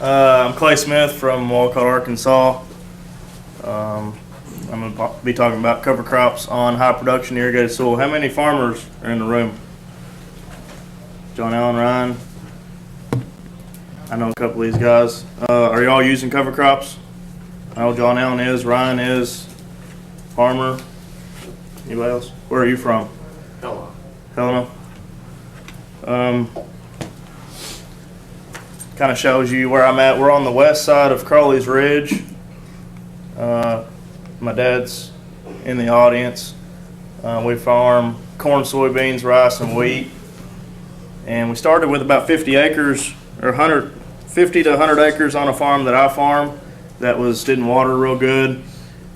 I'm Clay Smith from Walcott, Arkansas. I'm going to be talking about cover crops on high production irrigated soil. How many farmers are in the room? John Allen, Ryan. I know a couple of these guys. Are y'all using cover crops? I know John Allen is, Ryan is, farmer. Anybody else? Where are you from? Helena. Kind of shows you where I'm at. We're on the west side of Crowley's Ridge. My dad's in the audience. We farm corn, soybeans, rice, and wheat. And we started with about 50 acres, or 50 to 100 acres on a farm that I farm that didn't water real good.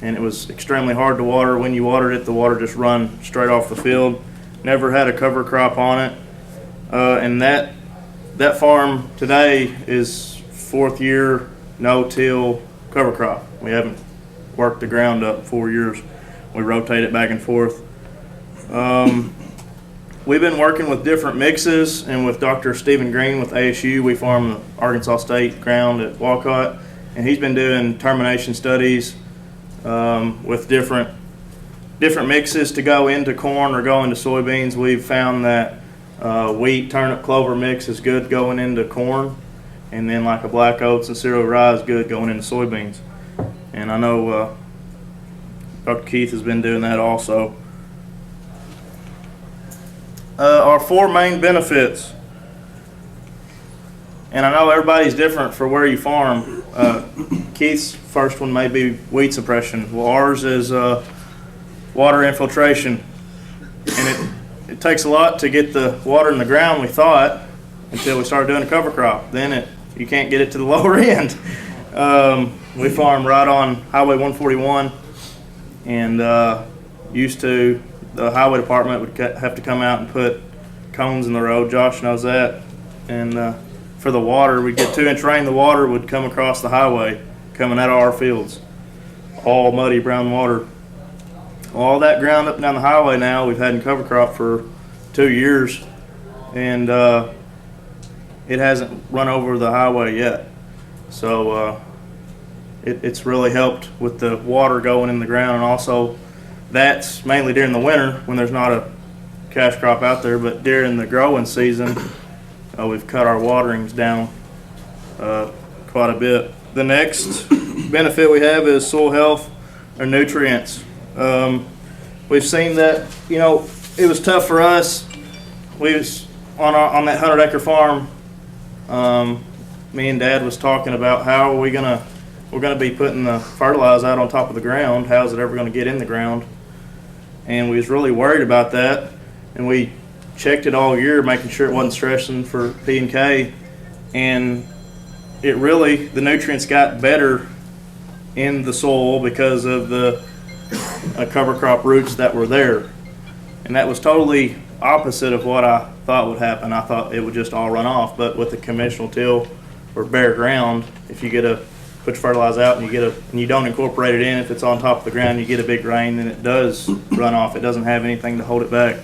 And it was extremely hard to water. When you watered it, the water just run straight off the field. Never had a cover crop on it. And that farm today is 4th year no-till cover crop. We haven't worked the ground up 4 years. We rotate it back and forth. We've been working with different mixes, and with Dr. Stephen Green with ASU, we farm the Arkansas State ground at Walcott, and he's been doing termination studies with different mixes to go into corn or go into soybeans. We've found that wheat, turnip, clover mix is good going into corn, and then like a black oats and cereal rye is good going into soybeans. And I know Dr. Keith has been doing that also. Our 4 main benefits, and I know everybody's different for where you farm. Keith's first one may be weed suppression. Well, ours is water infiltration, and it takes a lot to get the water in the ground, we thought, until we started doing a cover crop. Then you can't get it to the lower end. We farm right on Highway 141, and used to, the highway department would have to come out and put cones in the road. Josh knows that. And for the water, we'd get 2-inch rain, the water would come across the highway coming out of our fields. All muddy brown water. All that ground up and down the highway now we've had in cover crop for 2 years, and it hasn't run over the highway yet. So it's really helped with the water going in the ground, and also that's mainly during the winter when there's not a cash crop out there, but during the growing season we've cut our waterings down quite a bit. The next benefit we have is soil health or nutrients. We've seen that, it was tough for us. We was on that 100-acre farm. Me and Dad was talking about how we're gonna be putting the fertilizer out on top of the ground. How's it ever gonna get in the ground? And we was really worried about that. And we checked it all year, making sure it wasn't stressing for P and K. And the nutrients got better in the soil because of the cover crop roots that were there. And that was totally opposite of what I thought would happen. I thought it would just all run off, but with the conventional till or bare ground, if you put your fertilizer out and you don't incorporate it in, if it's on top of the ground, you get a big rain, then it does run off. It doesn't have anything to hold it back.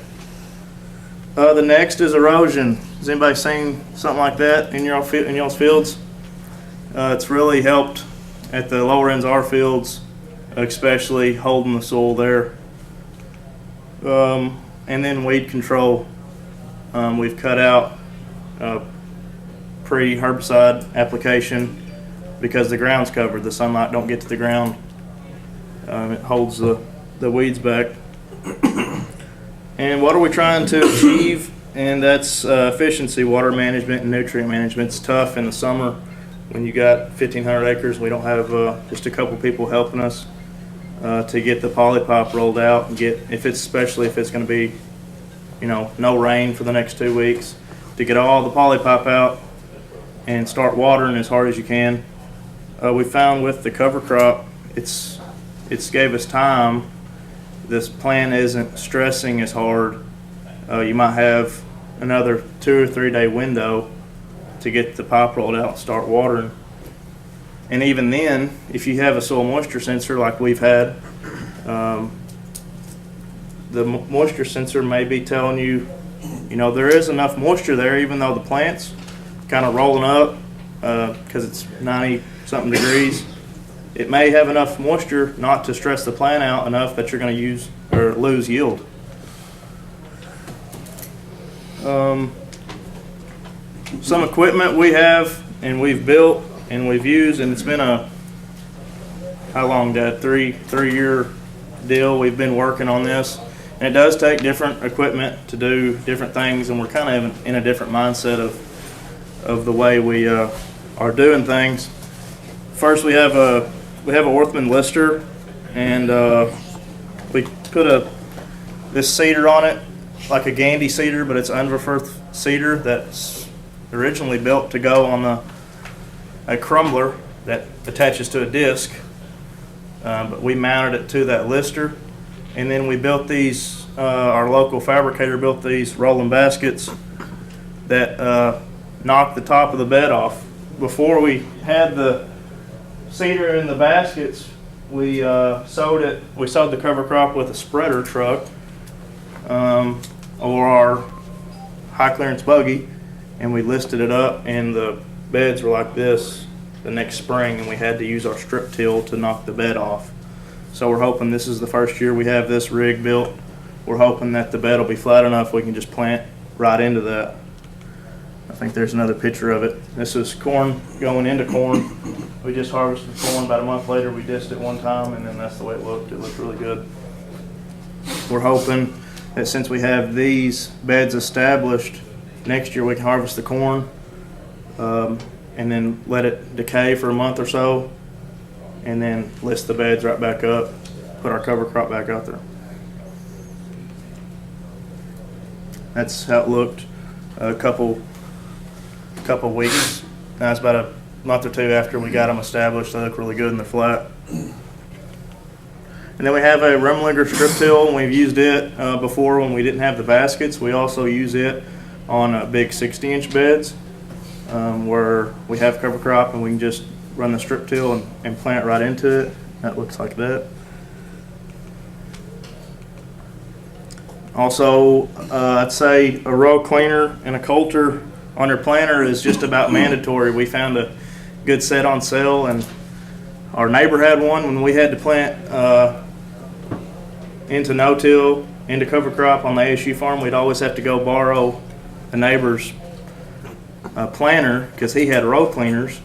The next is erosion. Has anybody seen something like that in y'all's fields? It's really helped at the lower ends of our fields, especially holding the soil there. And then weed control. We've cut out pre-herbicide application because the ground's covered. The sunlight don't get to the ground. It holds the weeds back. And what are we trying to achieve? And that's efficiency, water management, and nutrient management. It's tough in the summer when you got 1,500 acres. We don't have just a couple people helping us to get the polypipe rolled out and especially if it's going to be, no rain for the next 2 weeks, to get all the polypipe out and start watering as hard as you can. We found with the cover crop, it's gave us time. This plant isn't stressing as hard. You might have another 2 or 3 day window to get the pipe rolled out and start watering. And even then, if you have a soil moisture sensor like we've had, the moisture sensor may be telling you, there is enough moisture there, even though the plant's kind of rolling up because it's 90-something degrees. It may have enough moisture not to stress the plant out enough that you're going to use or lose yield. Some equipment we have and we've built and we've used, and it's been a, how long, Dad? Three-year deal. We've been working on this, and it does take different equipment to do different things, and we're kind of in a different mindset of the way we are doing things. First, we have a Orthman lister, and we put this seeder on it, like a Gandy seeder, but it's Unverfirth seeder that's originally built to go on a crumbler that attaches to a disc, but we mounted it to that lister, and then we built these. Our local fabricator built these rolling baskets that knock the top of the bed off. Before we had the seeder in the baskets, we sowed the cover crop with a spreader truck or our high clearance buggy, and we listed it up, and the beds were like this the next spring, and we had to use our strip till to knock the bed off. So we're hoping this is the first year we have this rig built. We're hoping that the bed will be flat enough we can just plant right into that. I think there's another picture of it. This is corn going into corn. We just harvested corn. About a month later, we dissed it one time, and then that's the way it looked. It looked really good. We're hoping that since we have these beds established, next year we can harvest the corn and then let it decay for a month or so, and then list the beds right back up, put our cover crop back out there. That's how it looked a couple weeks. Now it's about a month or two after we got them established. They look really good and they're flat. And then we have a Remlinger strip till, and we've used it before when we didn't have the baskets. We also use it on big 60-inch beds where we have cover crop and we can just run the strip till and plant right into it. That looks like that. Also, I'd say a row cleaner and a coulter on your planter is just about mandatory. We found a good set on sale, and our neighbor had one when we had to plant into no-till, into cover crop on the ASU farm. We'd always have to go borrow a neighbor's planter because he had row cleaners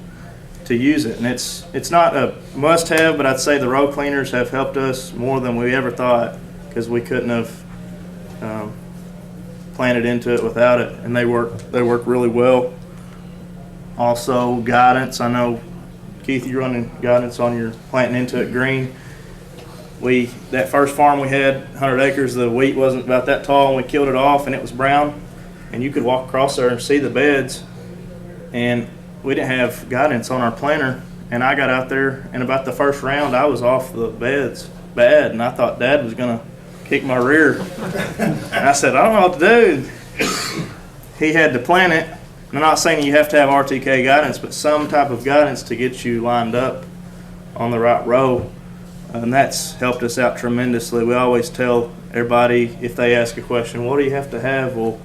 to use it. And it's not a must-have, but I'd say the row cleaners have helped us more than we ever thought, because we couldn't have planted into it without it, and they work really well. Also, guidance. I know, Keith, you're running guidance on your planting into it green. That first farm we had, 100 acres, the wheat wasn't about that tall, and we killed it off, and it was brown, and you could walk across there and see the beds, and we didn't have guidance on our planter, and I got out there, and about the first round I was off the beds bad, and I thought Dad was gonna kick my rear. And I said, I don't know what to do. He had to plant it. I'm not saying you have to have RTK guidance, but some type of guidance to get you lined up on the right row. And that's helped us out tremendously. We always tell everybody, if they ask a question, what do you have to have? Well,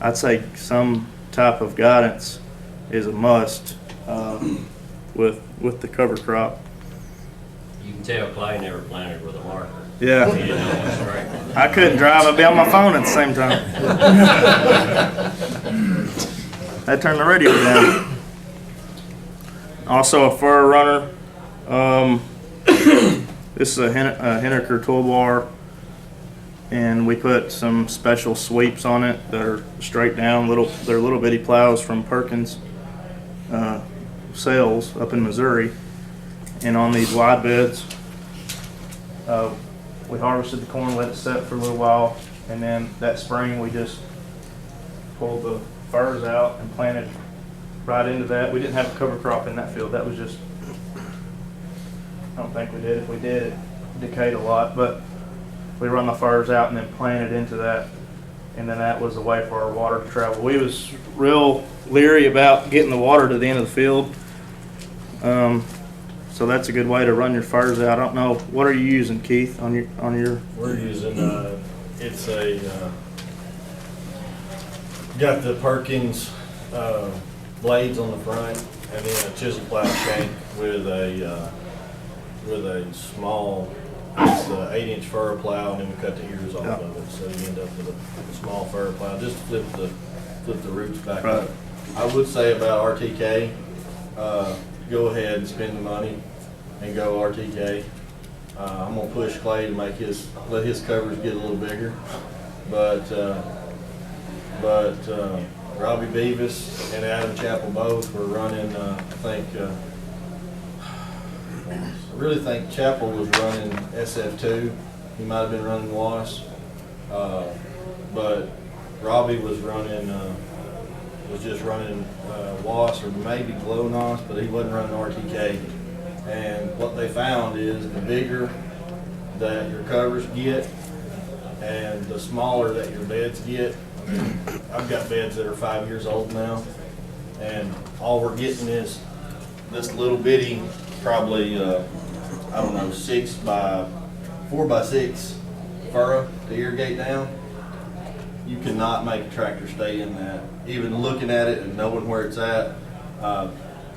I'd say some type of guidance is a must with the cover crop. You can tell Clay never planted with a marker. Yeah. He didn't know what's right. I couldn't drive. I'd be on my phone at the same time. I'd turn the radio down. Also a fur runner. This is a Henniker toolbar, and we put some special sweeps on it that are straight down. They're little bitty plows from Perkins sales up in Missouri. And on these wide beds, we harvested the corn, let it set for a little while, and then that spring we just pulled the furs out and planted right into that. We didn't have a cover crop in that field. That was just, I don't think we did. If we did, it decayed a lot, but we run the furs out and then planted into that, and then that was a way for our water to travel. We was real leery about getting the water to the end of the field. So that's a good way to run your furs out. I don't know, what are you using, Keith, on your? We're using it's a got the Perkins blades on the front, and then a chisel plow shank with a small, it's an 8-inch furrow plow, and then we cut the ears off of it, so you end up with a small furrow plow, just to flip the roots back Right. up. I would say about RTK, go ahead and spend the money and go RTK. I'm gonna push Clay to let his covers get a little bigger, but Robbie Beavis and Adam Chappell both were running, I really think Chappell was running SF2. He might have been running WAS, but Robbie was just running WAS or maybe GLONOS, but he wasn't running RTK. And what they found is the bigger that your covers get and the smaller that your beds get. I mean, I've got beds that are 5 years old now, and all we're getting is this little bitty, probably, 4x6 furrow to irrigate down. You cannot make a tractor stay in that. Even looking at it and knowing where it's at,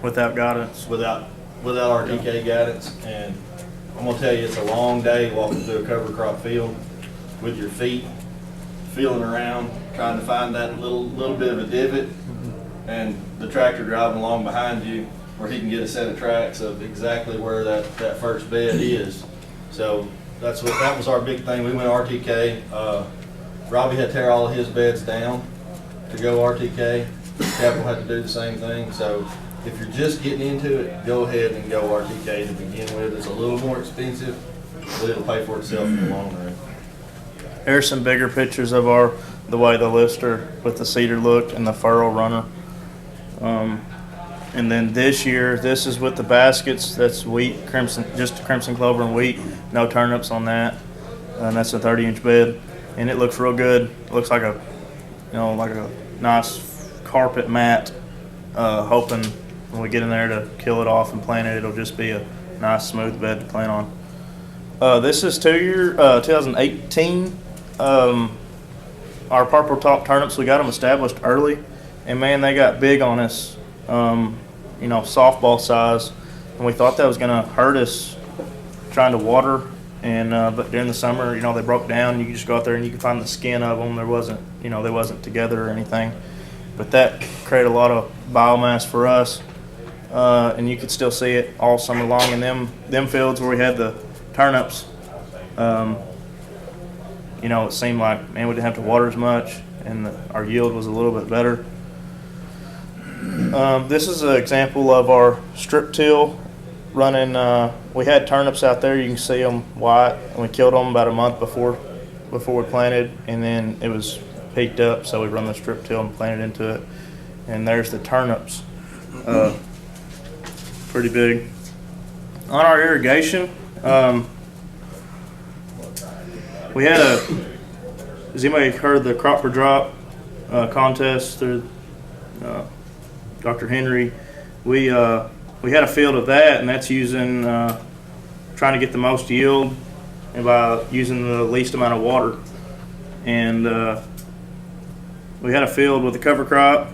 Without guidance. without RTK guidance. And I'm gonna tell you, it's a long day walking through a cover crop field with your feet feeling around, trying to find that little bit of a divot, and the tractor driving along behind you where he can get a set of tracks of exactly where that first bed is. So that was our big thing. We went RTK. Robbie had to tear all of his beds down to go RTK. Capital had to do the same thing. So if you're just getting into it, go ahead and go RTK to begin with. It's a little more expensive, but it'll pay for itself in the long run. Here's some bigger pictures of the way the lister with the cedar looked and the furrow runner. And then this year, this is with the baskets. That's wheat, just crimson clover and wheat. No turnips on that. And that's a 30-inch bed, and it looks real good. It looks like a nice carpet mat. Hoping when we get in there to kill it off and plant it, it'll just be a nice smooth bed to plant on. This is 2018. Our purple top turnips, we got them established early, and man, they got big on us. Softball size, and we thought that was going to hurt us trying to water. And but during the summer, they broke down. You could just go out there and you could find the skin of them. They wasn't together or anything. But that created a lot of biomass for us, and you could still see it all summer long in them fields where we had the turnips. It seemed like, man, we didn't have to water as much, and our yield was a little bit better. This is an example of our strip till running. We had turnips out there. You can see them white, and we killed them about a month before we planted, and then it was peaked up, so we run the strip till and planted into it. And there's the turnips, pretty big. On our irrigation, we had has anybody heard of the crop per drop contest through Dr. Henry? We had a field of that, and that's using trying to get the most yield and by using the least amount of water. And we had a field with a cover crop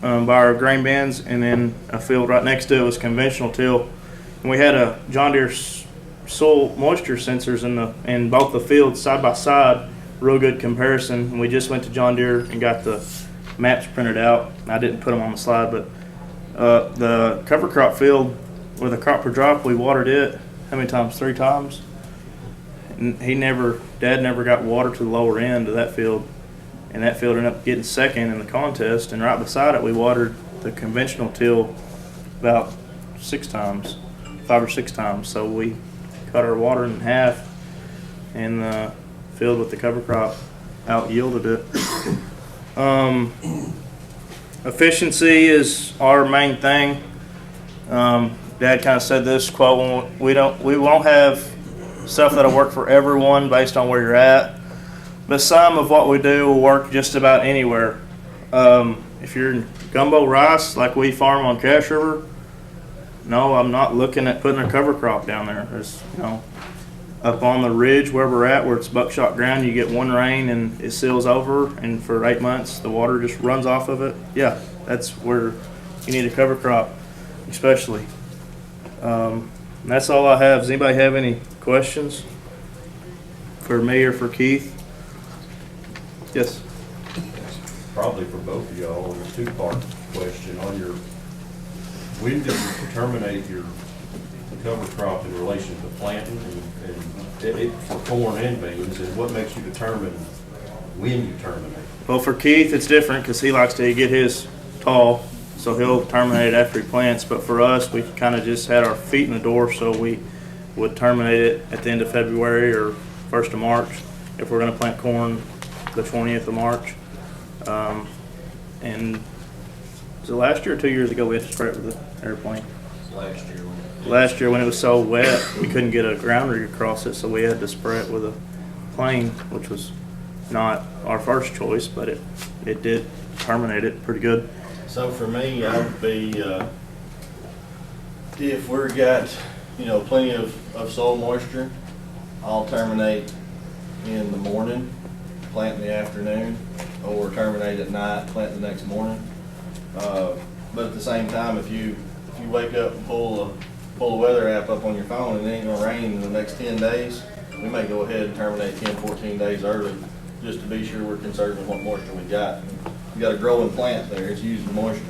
by our grain bins, and then a field right next to it was conventional till. And we had a John Deere soil moisture sensors in both the fields side by side. Real good comparison. And we just went to John Deere and got the maps printed out. I didn't put them on the slide, but the cover crop field with a crop per drop, we watered it how many times? 3 times. And Dad never got water to the lower end of that field, and that field ended up getting second in the contest. And right beside it, we watered the conventional till about 5 or 6 times. So we cut our water in half, and the field with the cover crop out yielded it. Efficiency is our main thing. Dad kind of said this quote: we won't have stuff that'll work for everyone based on where you're at, but some of what we do will work just about anywhere. If you're in gumbo rice like we farm on Cash River, no, I'm not looking at putting a cover crop down there. There's, up on the ridge where we're at, where it's buckshot ground, you get one rain and it seals over, and for 8 months the water just runs off of it. Yeah, that's where you need a cover crop, especially. And that's all I have. Does anybody have any questions for me or for Keith? Yes. Probably for both of y'all, a two-part question on your, when did you terminate your cover crop in relation to planting and it for corn and beans, and what makes you determine when you terminate? Well, for Keith, it's different because he likes to get his tall, so he'll terminate it after he plants. But for us, we kind of just had our feet in the door, so we would terminate it at the end of February or 1st of March if we're going to plant corn the 20th of March. And was it last year or 2 years ago we had to spray it with the airplane? Last year. Last year when it was so wet, we couldn't get a ground rig across it, so we had to spray it with a plane, which was not our first choice, but it did terminate it pretty good. So for me, I would be, if we've got, plenty of soil moisture, I'll terminate in the morning, plant in the afternoon, or terminate at night, plant the next morning. But at the same time, if you wake up and pull a weather app up on your phone and it ain't gonna rain in the next 10 days, we may go ahead and terminate 10, 14 days early, just to be sure we're conserving what moisture we got. You got a growing plant there, it's using moisture.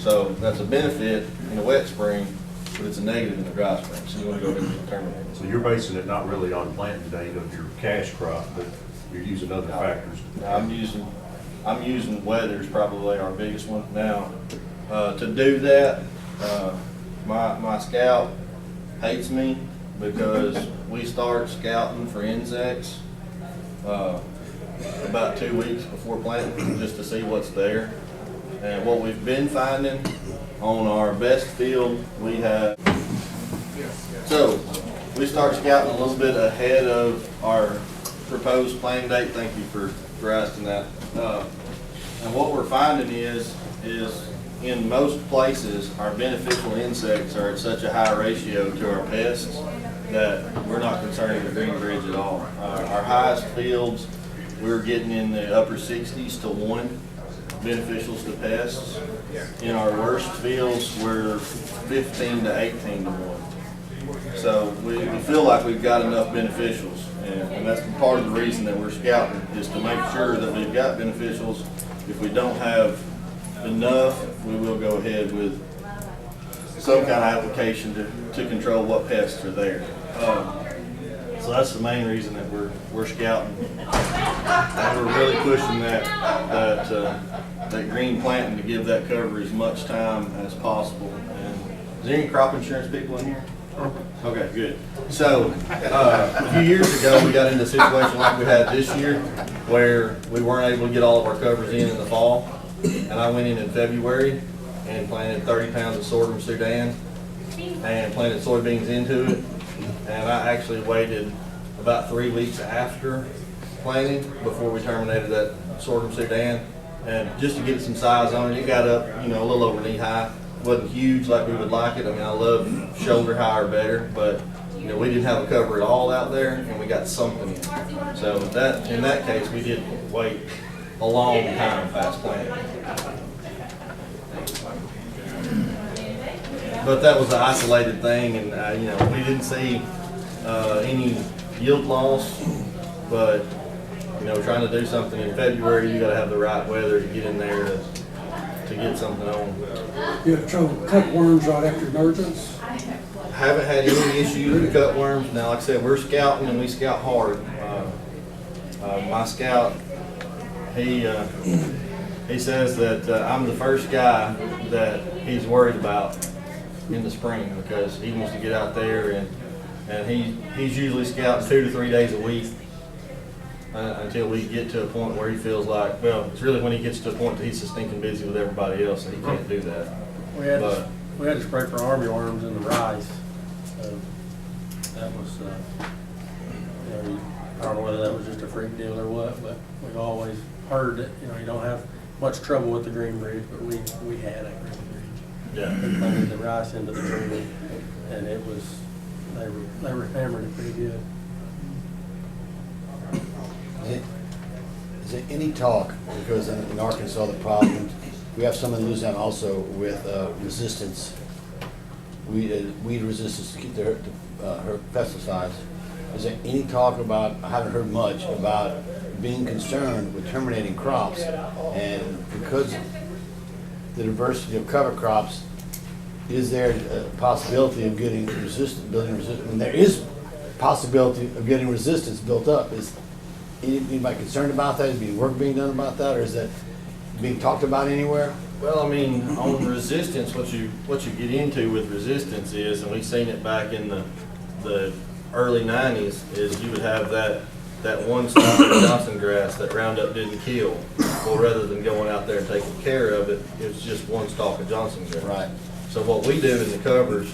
So that's a benefit in a wet spring, but it's a negative in the dry spring, so you wanna go ahead and terminate it. So you're basing it not really on planting date of your cash crop, but you're using other factors. I'm using weather is probably our biggest one. Now, to do that, my scout hates me because we start scouting for insects about 2 weeks before planting just to see what's there. And what we've been finding on our best field, we have, so we start scouting a little bit ahead of our proposed planting date. Thank you for asking that. And what we're finding is in most places, our beneficial insects are at such a high ratio to our pests that we're not concerning the green bridge at all. Our highest fields, we're getting in the upper 60s to 1 beneficials to pests. In our worst fields, we're 15 to 18 to 1. So we feel like we've got enough beneficials, and that's part of the reason that we're scouting, is to make sure that we've got beneficials. If we don't have enough, we will go ahead with some kind of application to control what pests are there. So that's the main reason that we're scouting. And we're really pushing that green planting to give that cover as much time as possible. And is there any crop insurance people in here? Okay, good. So a few years ago, we got into a situation like we had this year where we weren't able to get all of our covers in the fall. And I went in February and planted 30 pounds of sorghum Sudan and planted soybeans into it. And I actually waited about 3 weeks after planting before we terminated that sorghum Sudan. And just to get some size on it, it got up, a little over knee high. It wasn't huge like we would like it. I mean, I love shoulder high or better, but we didn't have a cover at all out there, and we got something in. So in that case, we did wait a long time past planting. But that was an isolated thing, and we didn't see any yield loss. But trying to do something in February, you got to have the right weather to get in there to get something on. You have trouble cut worms right after emergence? Haven't had any issues with cut worms. Now, like I said, we're scouting and we scout hard. My scout, he says that I'm the first guy that he's worried about in the spring because he wants to get out there and he's usually scouting 2 to 3 days a week until we get to a point where he feels like, well, it's really when he gets to a point that he's so stinking busy with everybody else that he can't do that. We had to spray for armyworms in the rice. That was, I don't know whether that was just a freak deal or what, but we've always heard that, you don't have much trouble with the green bridge, but we had a green bridge. Yeah. We planted the rice into the green, and it was, they were hammering it pretty good. Is there any talk, because in Arkansas the problem we have some in Louisiana also with resistance, weed resistance to keep their pesticides. Is there any talk about, I haven't heard much, about being concerned with terminating crops, and because the diversity of cover crops, is there a possibility of getting building resistance? And there is possibility of getting resistance built up. Is anybody concerned about that? Is work being done about that, or is that being talked about anywhere? Well, I mean, on resistance, what you get into with resistance is, and we've seen it back in the early '90s, is you would have that one stalk of Johnson grass that Roundup didn't kill. Well, rather than going out there and taking care of it, it's just one stalk of Johnson grass. Right. So what we do in the covers,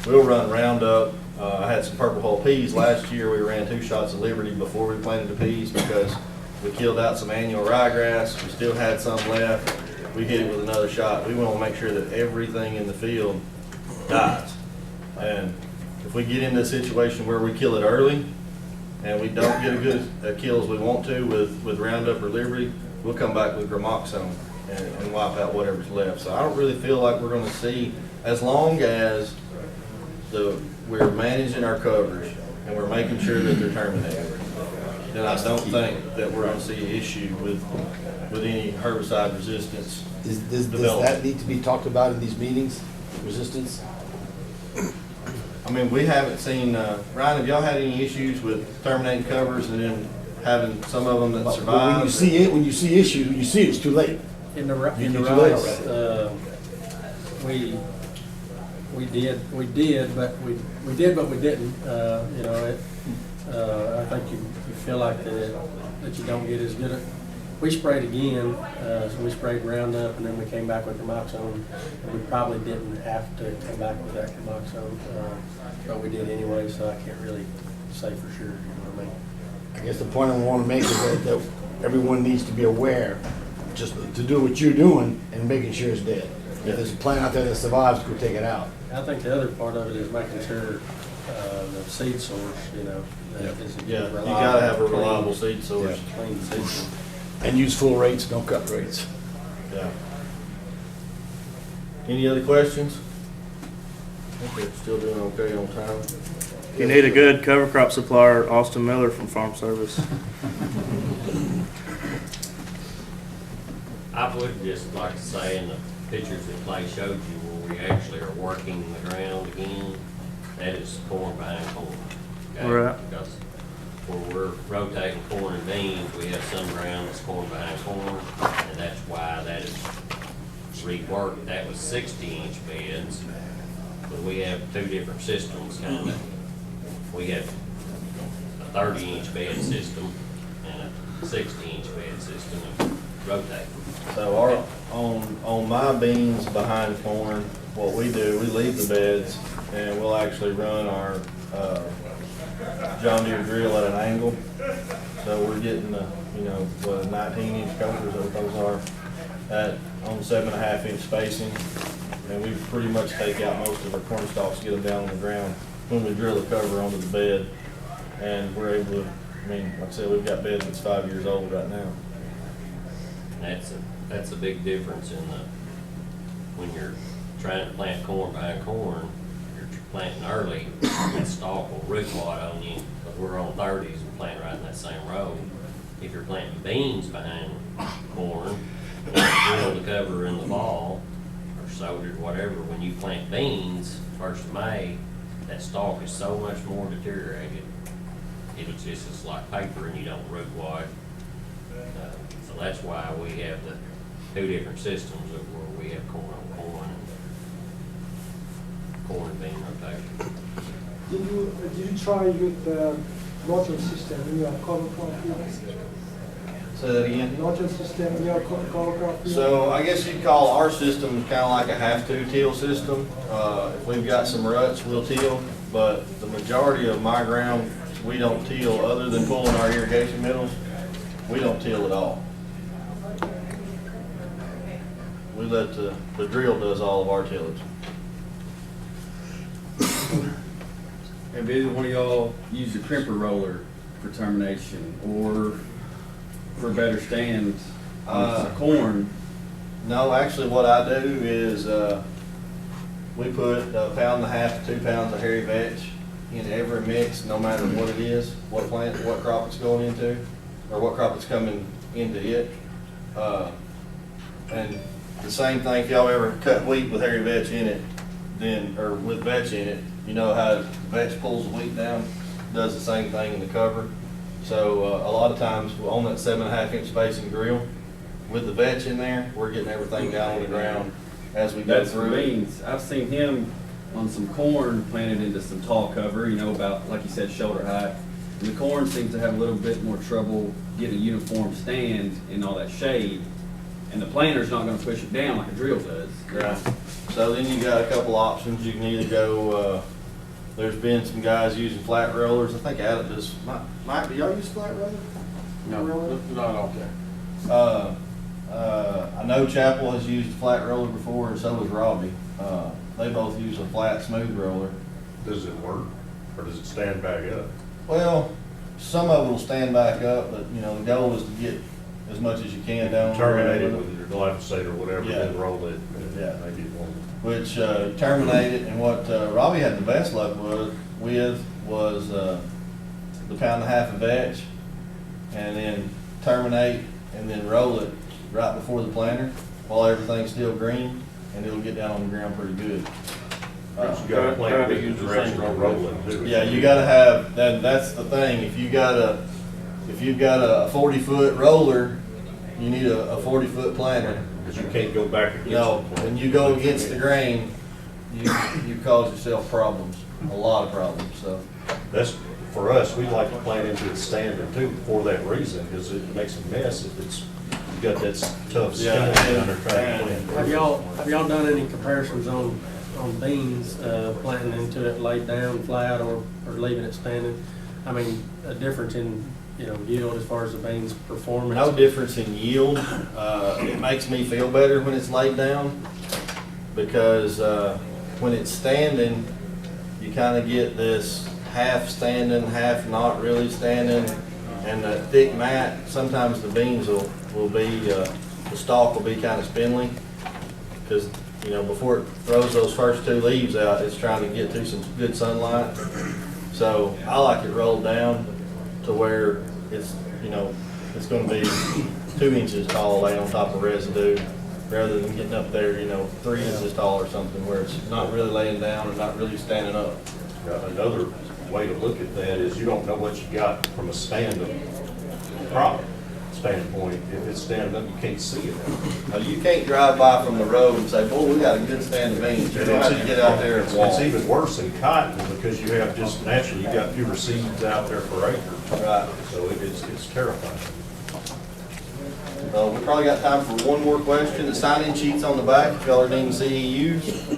we'll run Roundup. I had some purple hull peas last year. We ran 2 shots of Liberty before we planted the peas because we killed out some annual ryegrass. We still had some left. We hit it with another shot. We want to make sure that everything in the field dies. And if we get into a situation where we kill it early and we don't get a kill as we want to with Roundup or Liberty, we'll come back with Gramoxone and wipe out whatever's left. So I don't really feel like we're going to see, as long as we're managing our covers and we're making sure that they're terminated, then I don't think that we're going to see an issue with any herbicide resistance. Does that need to be talked about in these meetings, resistance? I mean, we haven't seen, Ryan, have y'all had any issues with terminating covers and then having some of them that But survive? when you see issues, you see it's too late. In the You too late rice, we did, but we didn't. You know, I think you feel like that you don't get as good at. We sprayed again, so we sprayed Roundup, and then we came back with Gramoxone. And we probably didn't have to come back with that Gramoxone, but we did anyway. So I can't really say for sure. You know what I mean? I guess the point I want to make is that everyone needs to be aware, just to do what you're doing and making sure it's dead. If there's a plant out there that survives, go take it out. I think the other part of it is making sure the seed source, you know, that is Yeah, you reliable, gotta have a clean, reliable seed source. clean seed source. And use full rates, don't cut rates. Yeah. Any other questions? I think we're still doing okay on time. If you need a good cover crop supplier, Austin Miller from Farm Service. I would just like to say in the pictures that Clay showed you where we actually are working the ground again, that is corn behind corn. Okay? Right. Because where we're rotating corn and beans, we have some ground that's corn behind corn, and that's why that is reworked. That was 60-inch beds, but we have 2 different systems kind of. We have a 30-inch bed system and a 60-inch bed system and rotate. So on my beans behind corn, what we do, we leave the beds and we'll actually run our John Deere drill at an angle. So we're getting the, 19-inch covers, what those are, on 7.5-inch spacing. And we pretty much take out most of our corn stalks, get them down on the ground when we drill the cover onto the bed. And we're able to, like I said, we've got beds that's 5 years old right now. That's a big difference when you're trying to plant corn behind corn, you're planting early, that stalk will root wad on you, because we're on 30s and planting right in that same row. If you're planting beans behind corn, and you drill the cover in the fall, or sowed it, whatever, when you plant beans, 1st of May, that stalk is so much more deteriorated. It's like paper and you don't root wad. So that's why we have the 2 different systems of where we have corn on corn and corn and bean rotation. Did you try with the nodule system in your cover crop fields? Say that again? Nodule system in your cover crop fields? So I guess you'd call our system kind of like a have-to till system. If we've got some ruts, we'll till, but the majority of my ground, we don't till other than pulling our irrigation middles. We don't till at all. We let the drill does all of our tillage. Have either one of y'all used a crimper roller for termination or for better stands on corn No, actually what I do is, we put 1.5 pounds to 2 pounds of hairy vetch in every mix, no matter what it is, what plant, what crop it's going into, or what crop it's coming into it. And the same thing, if y'all ever cut wheat with hairy vetch in it, then, or with vetch in it, you know how vetch pulls the wheat down, does the same thing in the cover. So a lot of times on that 7.5 inch spacing drill, with the vetch in there, we're getting everything down on the ground as we go That's for through it. beans. I've seen him on some corn planted into some tall cover, you know, about, like you said, shoulder height. And the corn seems to have a little bit more trouble getting a uniform stand in all that shade. And the planter's not gonna push it down like a drill does. Right. So then you got a couple options. You can either go, there's been some guys using flat rollers. I think Adam does, Mike, do y'all use flat roller? No, not okay. I know Chapel has used a flat roller before, and so has Robbie. They both use a flat, smooth roller. Does it work, or does it stand back up? Well, some of it will stand back up, but you know, the goal is to get as much as you can down. Terminate it with your glyphosate or whatever, Yeah. then roll it, and Yeah. maybe it won't. Which terminate it, and what Robbie had the best luck with was the 1.5 pounds of vetch, and then terminate, and then roll it right before the planter while everything's still green, and it'll get down on the ground pretty good. But you gotta plan with the direction of rolling too. Yeah, you gotta have, that's the thing, if you've got a 40-foot roller, you need a 40-foot planter. Because you can't go back against No, the when you go against the grain, you cause yourself problems, a lot of problems, so. That's, for us, we like to plant into it standing too, for that reason, because it makes a mess if it's, you got that tough skin Yeah. under trying to plant. Have y'all done any comparisons on beans, planting into it laid down flat or leaving it standing? I mean, a difference in, you know, yield as far as the beans performance? No difference in yield. It makes me feel better when it's laid down, because when it's standing, you kind of get this half standing, half not really standing, and the thick mat, sometimes the beans will be, the stalk will be kind of spindly, because, you know, before it throws those first 2 leaves out, it's trying to get to some good sunlight. So I like it rolled down to where it's, you know, it's gonna be 2 inches tall laying on top of residue, rather than getting up there, you know, 3 inches tall or something, where it's not really laying down and not really standing up. Another way to look at that is you don't know what you got from a crop standpoint. If it's standing up, you can't see it. Now, you can't drive by from the road and say, boy, we got a good stand of beans. You're gonna have to get out there and walk. It's even worse in cotton, because you have just, naturally, you got fewer seeds out there per acre. Right. So it's terrifying. We probably got time for one more question. The sign-in sheet's on the back, if y'all are needing CEUs.